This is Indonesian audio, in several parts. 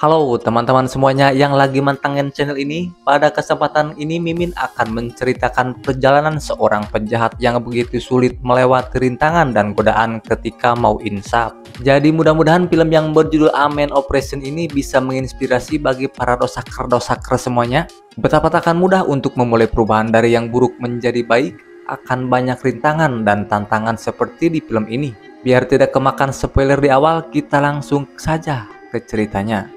Halo teman-teman semuanya yang lagi mantengin channel ini. Pada kesempatan ini Mimin akan menceritakan perjalanan seorang penjahat yang begitu sulit melewati rintangan dan godaan ketika mau insaf. Jadi mudah-mudahan film yang berjudul Amen Operation ini bisa menginspirasi bagi para dosaker semuanya. Betapa takkan mudah untuk memulai perubahan dari yang buruk menjadi baik. Akan banyak rintangan dan tantangan seperti di film ini. Biar tidak kemakan spoiler di awal, kita langsung saja ke ceritanya.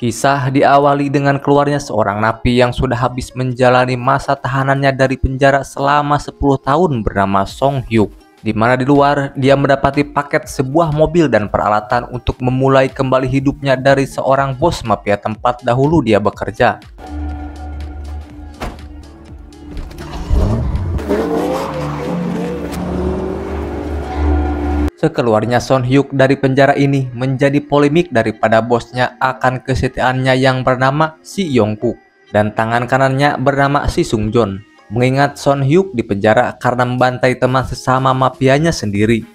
Kisah diawali dengan keluarnya seorang napi yang sudah habis menjalani masa tahanannya dari penjara selama 10 tahun bernama Song Hyuk. Di mana di luar dia mendapati paket sebuah mobil dan peralatan untuk memulai kembali hidupnya dari seorang bos mafia tempat dahulu dia bekerja. Sekeluarnya Son Hyuk dari penjara ini menjadi polemik daripada bosnya akan kesetiaannya yang bernama Si Yongkook dan tangan kanannya bernama Si Sungjon. Mengingat Son Hyuk di penjara karena membantai teman sesama mafianya sendiri.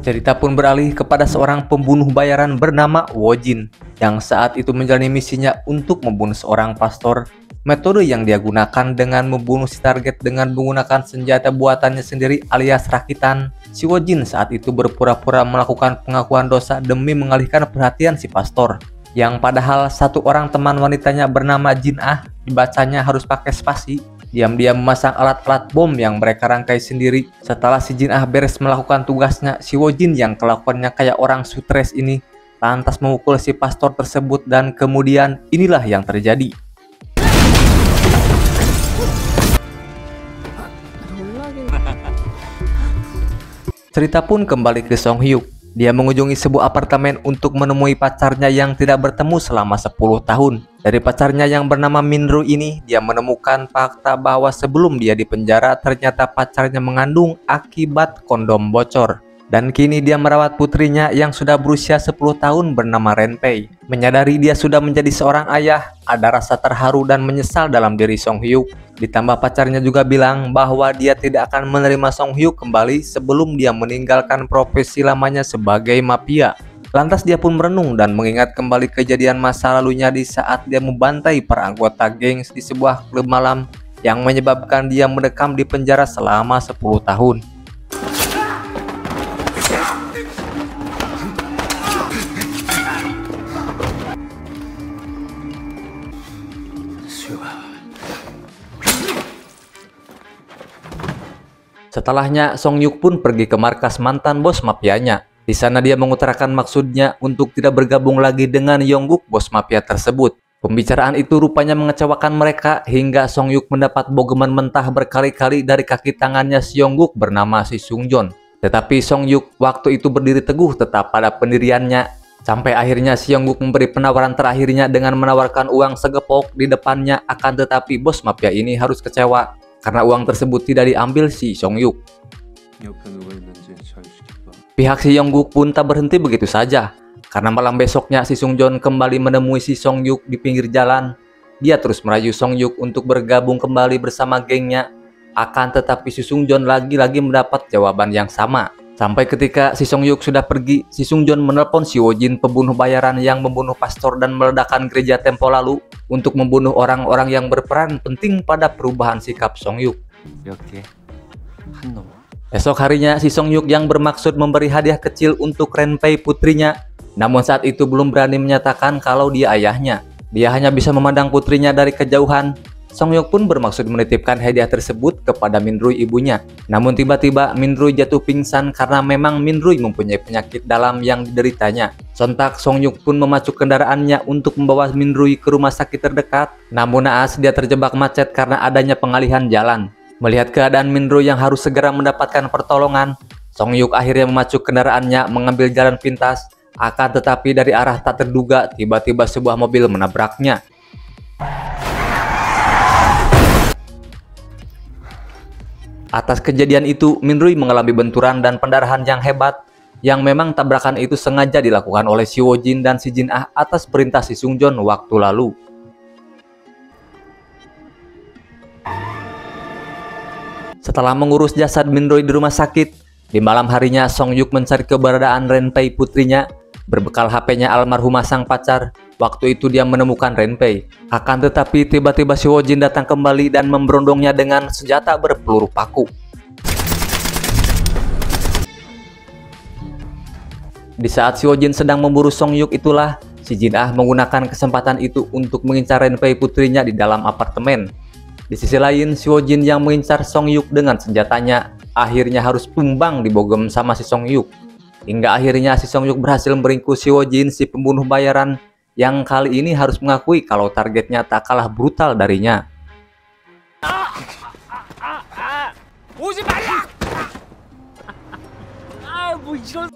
Cerita pun beralih kepada seorang pembunuh bayaran bernama Wojin yang saat itu menjalani misinya untuk membunuh seorang pastor. Metode yang dia gunakan dengan membunuh si target dengan menggunakan senjata buatannya sendiri alias rakitan. Si Wojin saat itu berpura-pura melakukan pengakuan dosa demi mengalihkan perhatian si pastor. Yang padahal satu orang teman wanitanya bernama Jin Ah, dibacanya harus pakai spasi. Diam-diam memasang alat-alat bom yang mereka rangkai sendiri. Setelah si Jin Ah beres melakukan tugasnya, si Wojin yang kelakuannya kayak orang stres ini lantas memukul si pastor tersebut dan kemudian inilah yang terjadi. Cerita pun kembali ke Song Hyuk. Dia mengunjungi sebuah apartemen untuk menemui pacarnya yang tidak bertemu selama 10 tahun. Dari pacarnya yang bernama Minru ini, dia menemukan fakta bahwa sebelum dia dipenjara ternyata pacarnya mengandung akibat kondom bocor. Dan kini dia merawat putrinya yang sudah berusia 10 tahun bernama Renpei. Menyadari dia sudah menjadi seorang ayah, ada rasa terharu dan menyesal dalam diri Song Hyuk. Ditambah pacarnya juga bilang bahwa dia tidak akan menerima Song Hyuk kembali sebelum dia meninggalkan profesi lamanya sebagai mafia. Lantas dia pun merenung dan mengingat kembali kejadian masa lalunya di saat dia membantai para anggota gengs di sebuah klub malam yang menyebabkan dia mendekam di penjara selama 10 tahun. Setelahnya, Song Hyuk pun pergi ke markas mantan bos mafianya. Di sana dia mengutarakan maksudnya untuk tidak bergabung lagi dengan Yongkook, bos mafia tersebut. Pembicaraan itu rupanya mengecewakan mereka hingga Song Hyuk mendapat bogeman mentah berkali-kali dari kaki tangannya si Yongkook bernama Si Sungjon. Tetapi Song Hyuk waktu itu berdiri teguh tetap pada pendiriannya. Sampai akhirnya si Yongkook memberi penawaran terakhirnya dengan menawarkan uang segepok di depannya, akan tetapi bos mafia ini harus kecewa karena uang tersebut tidak diambil si Song Hyuk. Pihak si Yongkook pun tak berhenti begitu saja, karena malam besoknya si Sungjon kembali menemui si Song Hyuk di pinggir jalan. Dia terus merayu Song Hyuk untuk bergabung kembali bersama gengnya, akan tetapi si Sungjon lagi-lagi mendapat jawaban yang sama. Sampai ketika si Song Hyuk sudah pergi, si Sungjon menelpon si Wojin, pembunuh bayaran yang membunuh pastor dan meledakkan gereja tempo lalu, untuk membunuh orang-orang yang berperan penting pada perubahan sikap Song Hyuk. Esok harinya si Song Hyuk yang bermaksud memberi hadiah kecil untuk Renpei putrinya, namun saat itu belum berani menyatakan kalau dia ayahnya. Dia hanya bisa memandang putrinya dari kejauhan. Song Hyuk pun bermaksud menitipkan hadiah tersebut kepada Minrui ibunya. Namun tiba-tiba Minrui jatuh pingsan karena memang Minrui mempunyai penyakit dalam yang dideritanya. Sontak Song Hyuk pun memacu kendaraannya untuk membawa Minrui ke rumah sakit terdekat. Namun naas dia terjebak macet karena adanya pengalihan jalan. Melihat keadaan Minrui yang harus segera mendapatkan pertolongan, Song Hyuk akhirnya memacu kendaraannya mengambil jalan pintas. Akan tetapi dari arah tak terduga tiba-tiba sebuah mobil menabraknya. Atas kejadian itu, Minrui mengalami benturan dan pendarahan yang hebat, yang memang tabrakan itu sengaja dilakukan oleh si Wojin dan si Jin Ah atas perintah si Sungjon waktu lalu. Setelah mengurus jasad Minro di rumah sakit, di malam harinya Song Hyuk mencari keberadaan Renpei putrinya. Berbekal HP-nya almarhumah sang pacar, waktu itu dia menemukan Renpei. Akan tetapi tiba-tiba Si Woo-jin datang kembali dan memberondongnya dengan senjata berpeluru paku. Di saat Si Woo-jin sedang memburu Song Hyuk itulah, si Jin Ah menggunakan kesempatan itu untuk mengincar Renpei putrinya di dalam apartemen. Di sisi lain, Si Woo-jin yang mengincar Song Hyuk dengan senjatanya akhirnya harus tumbang dibogem sama si Song Hyuk. Hingga akhirnya si Song Hyuk berhasil meringkus Si Woo-jin, si pembunuh bayaran, yang kali ini harus mengakui kalau targetnya tak kalah brutal darinya.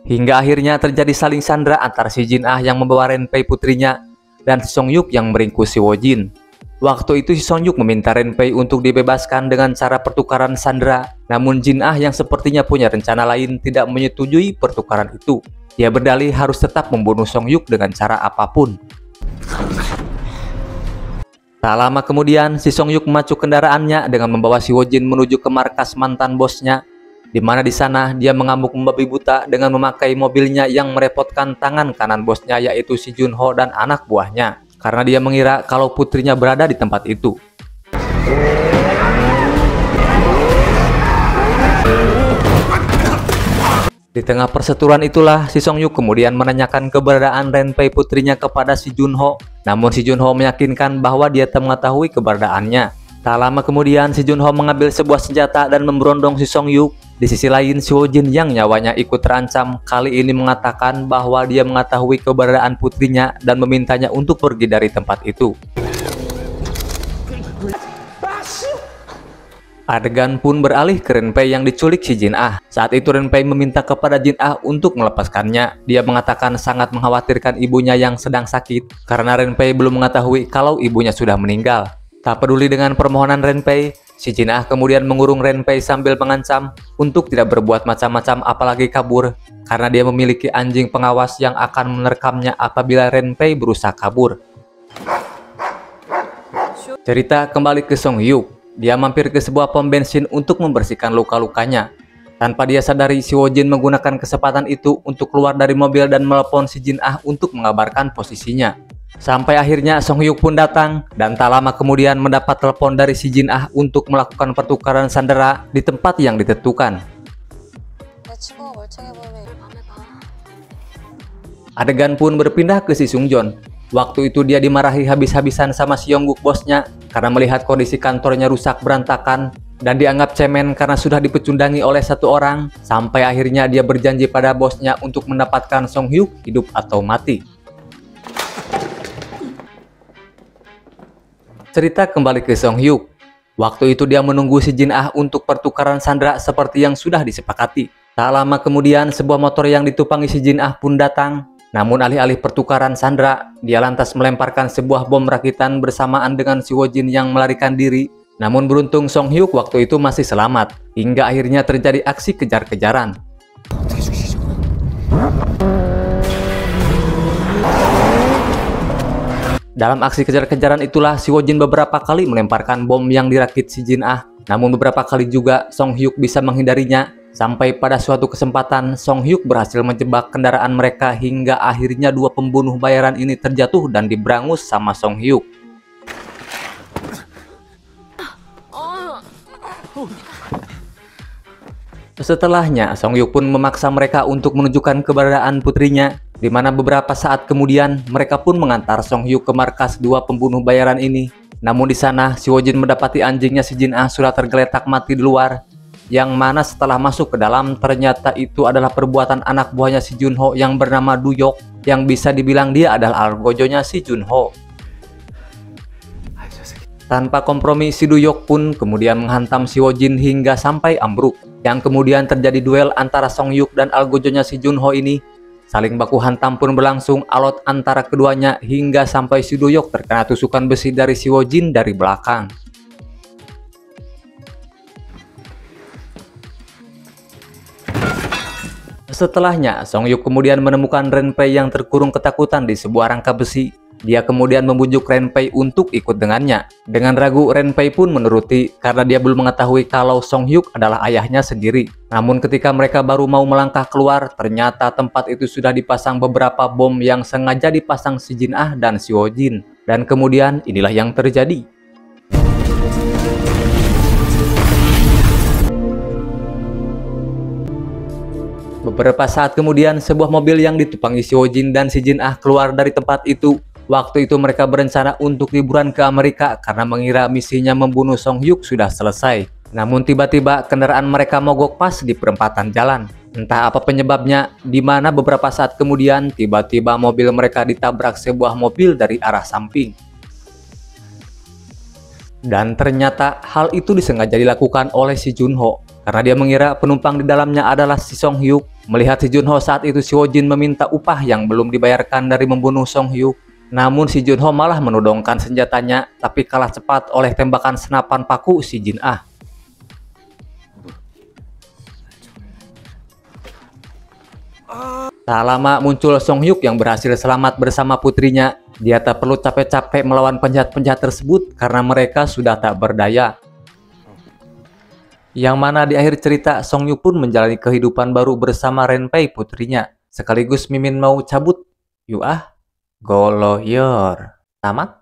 Hingga akhirnya terjadi saling sandra antara si Jin Ah yang membawa Renpei putrinya dan si Song Hyuk yang meringkus Si Woo-jin. Waktu itu si Song Hyuk meminta Renpei untuk dibebaskan dengan cara pertukaran sandera. Namun Jin Ah yang sepertinya punya rencana lain tidak menyetujui pertukaran itu. Dia berdalih harus tetap membunuh Song Hyuk dengan cara apapun. Tak lama kemudian si Song Hyuk memacu kendaraannya dengan membawa Si Woo-jin menuju ke markas mantan bosnya, di mana di sana dia mengamuk membabi buta dengan memakai mobilnya yang merepotkan tangan kanan bosnya, yaitu si Junho dan anak buahnya, karena dia mengira kalau putrinya berada di tempat itu. Di tengah perseteruan itulah si Song Hyuk kemudian menanyakan keberadaan Renpei putrinya kepada si Junho. Namun si Junho meyakinkan bahwa dia tak mengetahui keberadaannya. Tak lama kemudian si Junho mengambil sebuah senjata dan memberondong si Song Hyuk. Di sisi lain, Si Woo-jin yang nyawanya ikut terancam kali ini mengatakan bahwa dia mengetahui keberadaan putrinya dan memintanya untuk pergi dari tempat itu. Adegan pun beralih ke Renpei yang diculik si Jin Ah. Saat itu Renpei meminta kepada Jin Ah untuk melepaskannya. Dia mengatakan sangat mengkhawatirkan ibunya yang sedang sakit karena Renpei belum mengetahui kalau ibunya sudah meninggal. Tak peduli dengan permohonan Renpei, si Jin Ah kemudian mengurung Renpei sambil mengancam untuk tidak berbuat macam-macam apalagi kabur, karena dia memiliki anjing pengawas yang akan menerkamnya apabila Renpei berusaha kabur. Cerita kembali ke Song Hyuk. Dia mampir ke sebuah pom bensin untuk membersihkan luka-lukanya. Tanpa dia sadari, Si Woo-jin menggunakan kesempatan itu untuk keluar dari mobil dan melepon si Jin Ah untuk mengabarkan posisinya. Sampai akhirnya Song Hyuk pun datang dan tak lama kemudian mendapat telepon dari si Jin Ah untuk melakukan pertukaran sandera di tempat yang ditentukan. Adegan pun berpindah ke si Sung Joon. Waktu itu dia dimarahi habis-habisan sama si Yongguk bosnya karena melihat kondisi kantornya rusak berantakan dan dianggap cemen karena sudah dipecundangi oleh satu orang. Sampai akhirnya dia berjanji pada bosnya untuk mendapatkan Song Hyuk hidup atau mati. Cerita kembali ke Song Hyuk. Waktu itu dia menunggu si Jin Ah untuk pertukaran sandera seperti yang sudah disepakati. Tak lama kemudian sebuah motor yang ditupangi si Jin Ah pun datang. Namun alih-alih pertukaran sandera, dia lantas melemparkan sebuah bom rakitan bersamaan dengan si Woo-jin yang melarikan diri. Namun beruntung Song Hyuk waktu itu masih selamat, hingga akhirnya terjadi aksi kejar-kejaran. Dalam aksi kejar-kejaran itulah si Woo-jin beberapa kali melemparkan bom yang dirakit si Jin Ah. Namun beberapa kali juga Song Hyuk bisa menghindarinya. Sampai pada suatu kesempatan Song Hyuk berhasil menjebak kendaraan mereka hingga akhirnya dua pembunuh bayaran ini terjatuh dan diberangus sama Song Hyuk. Setelahnya Song Hyuk pun memaksa mereka untuk menunjukkan keberadaan putrinya, di mana beberapa saat kemudian mereka pun mengantar Song Hyuk ke markas dua pembunuh bayaran ini. Namun di sana si Woo-jin mendapati anjingnya si Jin Ah sudah tergeletak mati di luar. Yang mana setelah masuk ke dalam ternyata itu adalah perbuatan anak buahnya si Junho yang bernama Duyok, yang bisa dibilang dia adalah algojonya si Junho. Tanpa kompromi si Duyok pun kemudian menghantam si Woo-jin hingga sampai ambruk, yang kemudian terjadi duel antara Song Hyuk dan algojonya si Junho ini. Saling baku hantam pun berlangsung alot antara keduanya hingga sampai si Duyok terkena tusukan besi dari si Woo-jin dari belakang. Setelahnya, Song Hyuk kemudian menemukan Renpei yang terkurung ketakutan di sebuah rangka besi. Dia kemudian membujuk Renpei untuk ikut dengannya. Dengan ragu, Renpei pun menuruti karena dia belum mengetahui kalau Song Hyuk adalah ayahnya sendiri. Namun ketika mereka baru mau melangkah keluar, ternyata tempat itu sudah dipasang beberapa bom yang sengaja dipasang si Jin Ah dan si Ho Jin. Dan kemudian inilah yang terjadi. Beberapa saat kemudian, sebuah mobil yang ditumpangi si Ho Jin dan si Jin Ah keluar dari tempat itu. Waktu itu mereka berencana untuk liburan ke Amerika karena mengira misinya membunuh Song Hyuk sudah selesai. Namun tiba-tiba kendaraan mereka mogok pas di perempatan jalan. Entah apa penyebabnya, di mana beberapa saat kemudian tiba-tiba mobil mereka ditabrak sebuah mobil dari arah samping. Dan ternyata hal itu disengaja dilakukan oleh si Junho karena dia mengira penumpang di dalamnya adalah si Song Hyuk. Melihat si Junho saat itu, si Ho Jin meminta upah yang belum dibayarkan dari membunuh Song Hyuk. Namun si Junho malah menodongkan senjatanya, tapi kalah cepat oleh tembakan senapan paku si Jin Ah. Tak lama muncul Song Hyuk yang berhasil selamat bersama putrinya. Dia tak perlu capek-capek melawan penjahat-penjahat tersebut karena mereka sudah tak berdaya. Yang mana di akhir cerita Song Hyuk pun menjalani kehidupan baru bersama Renpei putrinya. Sekaligus Mimin mau cabut. Yuk ah, go lawyer. Tamat.